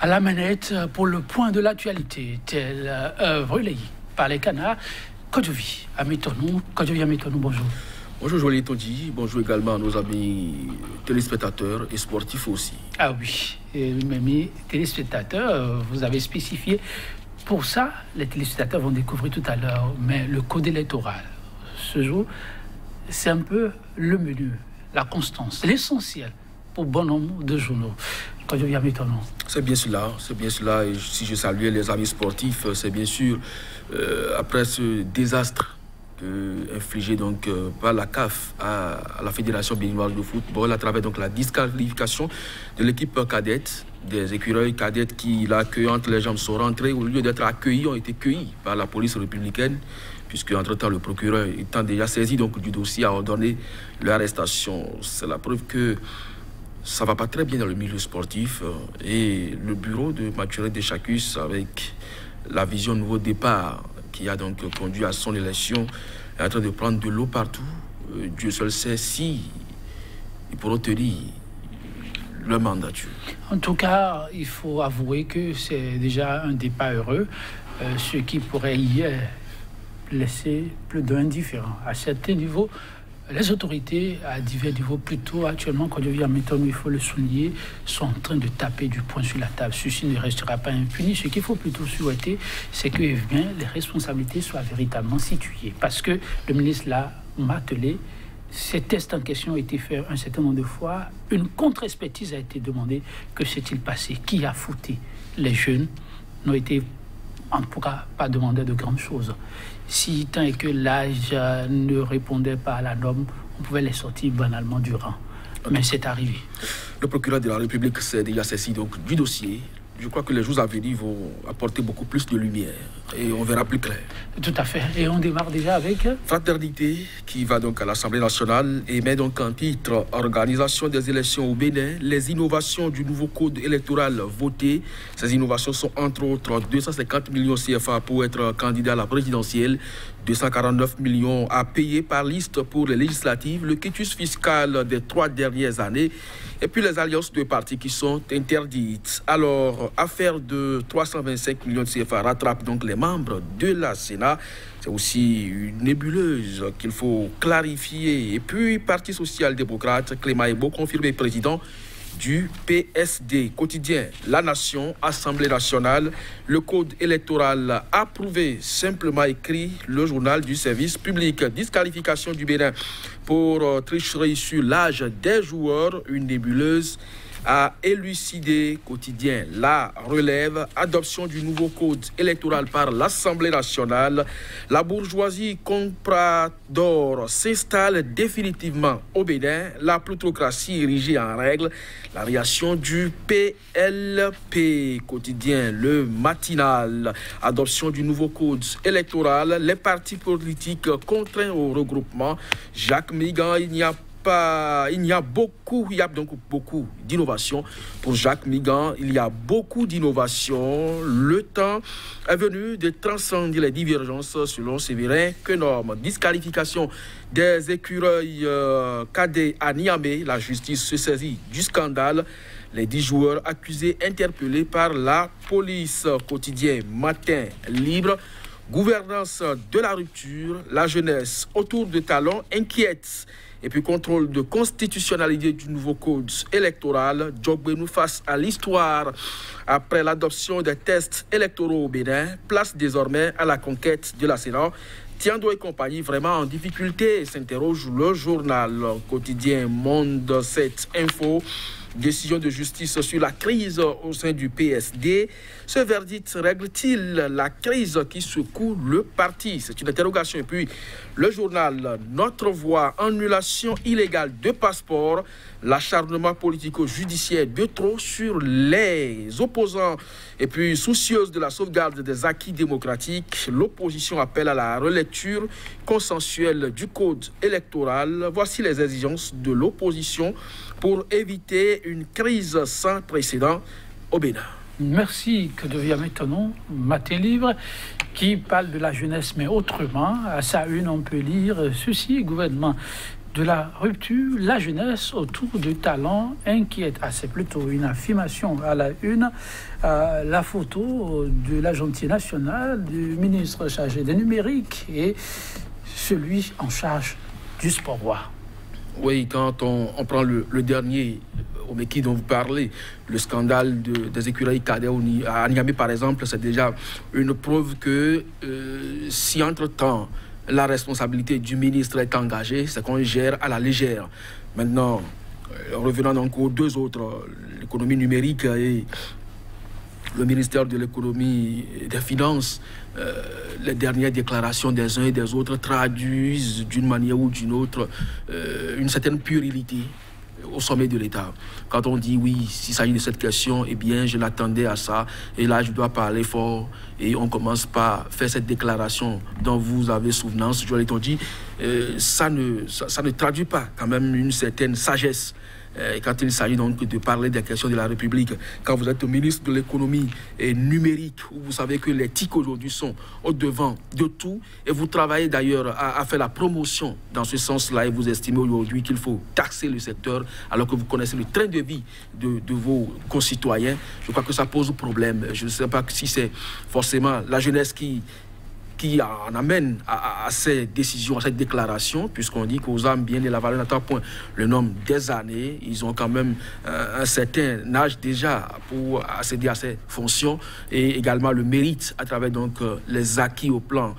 À la manette pour le point de l'actualité, tel relayé par les canards. Kodjovi Ametonou, bonjour. Bonjour Joël Tondi, bonjour également à nos amis téléspectateurs et sportifs aussi. Ah oui, mes amis téléspectateurs, vous avez spécifié. Pour ça, les téléspectateurs vont découvrir tout à l'heure, mais le code électoral, ce jour, c'est un peu le menu, la constance, l'essentiel pour bon nombre de journaux. C'est bien cela, et si je salue les amis sportifs, c'est bien sûr, après ce désastre infligé donc par la CAF à la Fédération béninoise de football à travers donc la disqualification de l'équipe cadette, des écureuils cadettes qui l'accueillent entre les jambes sont rentrés, au lieu d'être accueillis, ont été cueillis par la police républicaine, puisque entre-temps le procureur étant déjà saisi donc du dossier a ordonné leur arrestation. C'est la preuve que ça va pas très bien dans le milieu sportif et le bureau de Mathurin Deschacus, avec la vision nouveau départ qui a donc conduit à son élection, est en train de prendre de l'eau partout. Dieu seul sait si ils pourront tenir leur mandature. En tout cas, il faut avouer que c'est déjà un départ heureux, ce qui pourrait hier laisser plus d'indifférents. À certains niveaux, les autorités à divers niveaux, plutôt actuellement, quand je viens à Méton, il faut le souligner, sont en train de taper du poing sur la table. Ceci ne restera pas impuni. Ce qu'il faut plutôt souhaiter, c'est que les responsabilités soient véritablement situées. Parce que le ministre l'a martelé, ces tests en question ont été faits un certain nombre de fois. Une contre-expertise a été demandée. Que s'est-il passé? Qui a fouté? Les jeunes n'ont été en tout cas pas demandé de grandes choses. Si tant est que l'âge ne répondait pas à la norme, on pouvait les sortir banalement du rang. Mais c'est arrivé. Le procureur de la République s'est déjà saisi donc du dossier. Je crois que les jours à venir vont apporter beaucoup plus de lumière et on verra plus clair. Tout à fait. Et on démarre déjà avec Fraternité, qui va donc à l'Assemblée nationale et met donc en titre Organisation des élections au Bénin, les innovations du nouveau code électoral voté. Ces innovations sont entre autres 250 millions CFA pour être candidat à la présidentielle, 249 millions à payer par liste pour les législatives, le quitus fiscal des 3 dernières années, et puis les alliances de partis qui sont interdites. Alors, affaire de 325 millions de CFA rattrape donc les membres de la Sénat. C'est aussi une nébuleuse qu'il faut clarifier. Et puis, Parti social-démocrate, Clément Ebo, confirmé président du PSD. Quotidien, La Nation, Assemblée nationale, le code électoral approuvé, simplement écrit, le journal du service public. Disqualification du Bénin pour tricherie sur l'âge des joueurs, une nébuleuse à élucider. Quotidien, La Relève, adoption du nouveau code électoral par l'Assemblée nationale. La bourgeoisie comprador s'installe définitivement au Bénin. La plutocratie érigée en règle. La réaction du PLP. Quotidien, Le Matinal, adoption du nouveau code électoral. Les partis politiques contraints au regroupement. Jacques Migan, il y a donc beaucoup d'innovations. Pour Jacques Migan, il y a beaucoup d'innovations. Le temps est venu de transcender les divergences selon Séverin Quenorme. Disqualification des écureuils cadets à Niamey. La justice se saisit du scandale. Les 10 joueurs accusés interpellés par la police. Quotidien Matin Libre. Gouvernance de la rupture. La jeunesse autour de talons inquiète. Et puis contrôle de constitutionnalité du nouveau code électoral. Djogbenou face à l'histoire. Après l'adoption des tests électoraux au Bénin, place désormais à la conquête de la Sénat. Tiendo et compagnie vraiment en difficulté, s'interroge le journal quotidien Monde 7 Info. Décision de justice sur la crise au sein du PSD. Ce verdict règle-t-il la crise qui secoue le parti? C'est une interrogation. Et puis, le journal Notre Voix, annulation illégale de passeport, l'acharnement politico-judiciaire de trop sur les opposants. Et puis, soucieuse de la sauvegarde des acquis démocratiques, l'opposition appelle à la relecture consensuelle du code électoral. Voici les exigences de l'opposition pour éviter une crise sans précédent au Bénin. Merci que devient maintenant Matin Libre qui parle de la jeunesse mais autrement. À sa une, on peut lire ceci, gouvernement de la rupture, la jeunesse autour du talent inquiète. Ah, c'est plutôt une affirmation à la une. La photo de l'agentier national, du ministre chargé des numériques et celui en charge du sport. Oui, quand on prend le dernier, Omeki dont vous parlez, le scandale des écureuils cadets à Niamey par exemple, c'est déjà une preuve que si entre-temps la responsabilité du ministre est engagée, c'est qu'on gère à la légère. Maintenant, revenons donc aux deux autres, l'économie numérique et le ministère de l'économie et des finances, les dernières déclarations des uns et des autres traduisent d'une manière ou d'une autre une certaine puérilité au sommet de l'État. Quand on dit oui, s'il s'agit de cette question, eh bien, je l'attendais à ça, et là, je dois parler fort, et on commence par faire cette déclaration dont vous avez souvenance, je l'ai dit, ça ne traduit pas quand même une certaine sagesse. Quand il s'agit donc de parler des questions de la République, quand vous êtes ministre de l'économie et numérique, où vous savez que les TIC aujourd'hui sont au devant de tout, et vous travaillez d'ailleurs à faire la promotion dans ce sens-là, et vous estimez aujourd'hui qu'il faut taxer le secteur, alors que vous connaissez le train de vie de vos concitoyens, je crois que ça pose problème. Je ne sais pas si c'est forcément la jeunesse qui en amène à ces décisions, à cette déclaration, puisqu'on dit qu'aux âmes bien et la valeur n'atteint point le nombre des années. Ils ont quand même un certain âge déjà pour accéder à ces fonctions, et également le mérite à travers donc les acquis au plan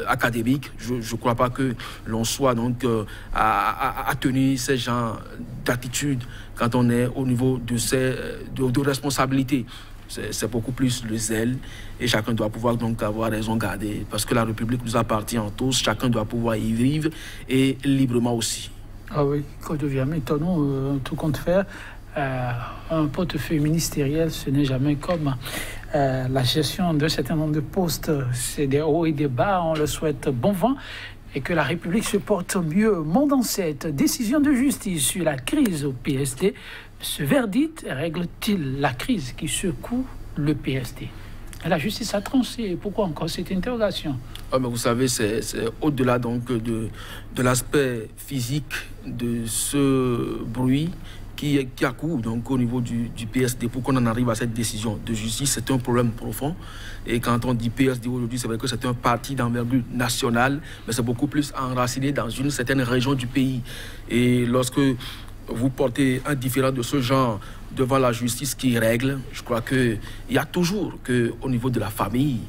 académique. Je ne crois pas que l'on soit donc à tenir ces genres d'attitude quand on est au niveau de responsabilité. C'est beaucoup plus le zèle, et chacun doit pouvoir donc avoir raison gardée, parce que la République nous appartient en tous, chacun doit pouvoir y vivre et librement aussi. Ah oui, quand devient maintenant, tout compte faire, un portefeuille ministériel, ce n'est jamais comme la gestion d'un certain nombre de postes. C'est des hauts et des bas, on le souhaite bon vent et que la République se porte mieux. Mon cette décision de justice sur la crise au PSD, ce verdict règle-t-il la crise qui secoue le PSD? La justice a tranché. Pourquoi encore cette interrogation? Mais vous savez, c'est au-delà donc de l'aspect physique de ce bruit qui accourt donc au niveau du PSD pour qu'on en arrive à cette décision de justice. C'est un problème profond. Et quand on dit PSD aujourd'hui, c'est vrai que c'est un parti d'envergure nationale, mais c'est beaucoup plus enraciné dans une certaine région du pays. Et lorsque vous portez un différend de ce genre devant la justice qui règle, je crois qu'il y a toujours qu'au niveau de la famille,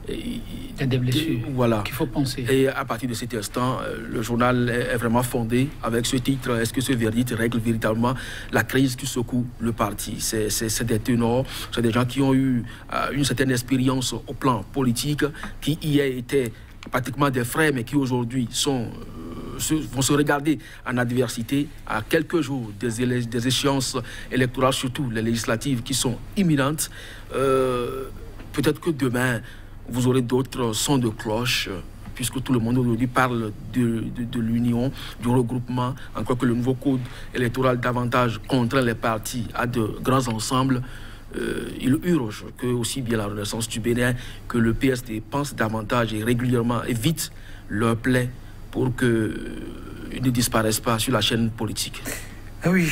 il y a des blessures qu'il faut penser. Et à partir de cet instant, le journal est vraiment fondé avec ce titre. Est-ce que ce verdict règle véritablement la crise qui secoue le parti? C'est des ténors, c'est des gens qui ont eu une certaine expérience au plan politique, qui hier étaient pratiquement des frères, mais qui aujourd'hui vont se regarder en adversité à quelques jours des échéances électorales, surtout les législatives qui sont imminentes. Peut-être que demain, vous aurez d'autres sons de cloche, puisque tout le monde aujourd'hui parle de l'union, du regroupement, encore que le nouveau code électoral davantage contraint les partis à de grands ensembles. Il urge que aussi bien la Renaissance du Bénin que le PSD pensent davantage et régulièrement et vite leur plaie pour qu'ils ne disparaissent pas sur la chaîne politique. Oui,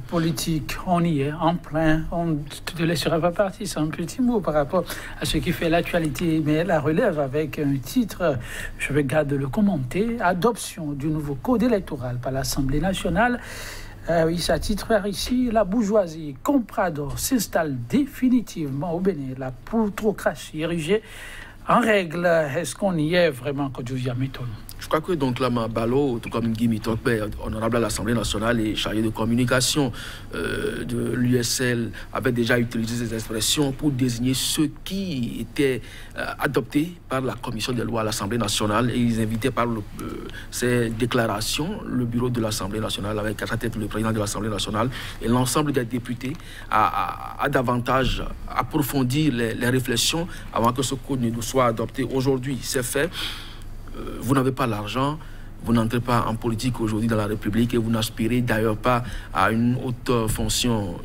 politique, on y est, en plein. On ne te laissera pas partir, c'est un petit mot par rapport à ce qui fait l'actualité, mais elle la relève avec un titre, je vais garder le commenter, adoption du nouveau code électoral par l'Assemblée nationale. Oui, ça titre ici, la bourgeoisie comprador s'installe définitivement au Bénin, la plutocratie érigée en règle. Est-ce qu'on y est vraiment quand je viens m'étonner? Je crois que donc Lama Balo, tout comme Guy Mitokbe, honorable à l'Assemblée nationale et chargé de communication de l'USL, avait déjà utilisé ces expressions pour désigner ceux qui étaient adoptés par la commission des lois à l'Assemblée nationale, et ils invitaient par ces déclarations le bureau de l'Assemblée nationale avec à sa tête le président de l'Assemblée nationale et l'ensemble des députés à davantage approfondir les réflexions avant que ce code ne soit adopté. Aujourd'hui, c'est fait. Vous n'avez pas l'argent, vous n'entrez pas en politique aujourd'hui dans la République et vous n'aspirez d'ailleurs pas à une haute fonction,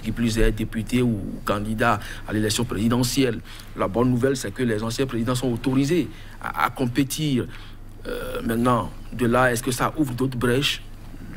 qui plus est député ou candidat à l'élection présidentielle. La bonne nouvelle, c'est que les anciens présidents sont autorisés à compétir. Maintenant, de là, est-ce que ça ouvre d'autres brèches?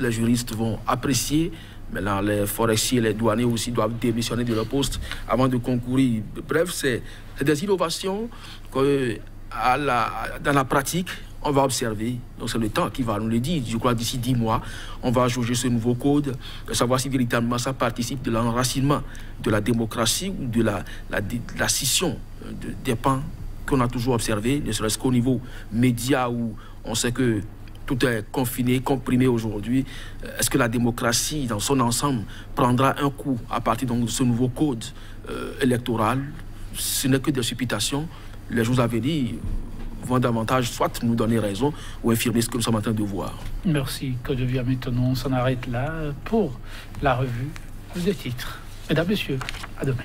les juristes vont apprécier. Maintenant, les forestiers, les douaniers aussi doivent démissionner de leur poste avant de concourir. Bref, c'est des innovations que, dans la pratique, on va observer. Donc c'est le temps qui va nous le dire. Je crois d'ici 10 mois, on va jauger ce nouveau code, savoir si véritablement ça participe de l'enracinement de la démocratie ou de la scission des pans qu'on a toujours observé, ne serait-ce qu'au niveau média où on sait que tout est confiné, comprimé aujourd'hui. Est-ce que la démocratie dans son ensemble prendra un coup à partir donc, de ce nouveau code électoral? Ce n'est que des supputations. Les jours à venir vont davantage soit nous donner raison ou infirmer ce que nous sommes en train de voir. Merci. Que devient maintenant? On s'en arrête là pour la revue des titres. Mesdames, Messieurs, à demain.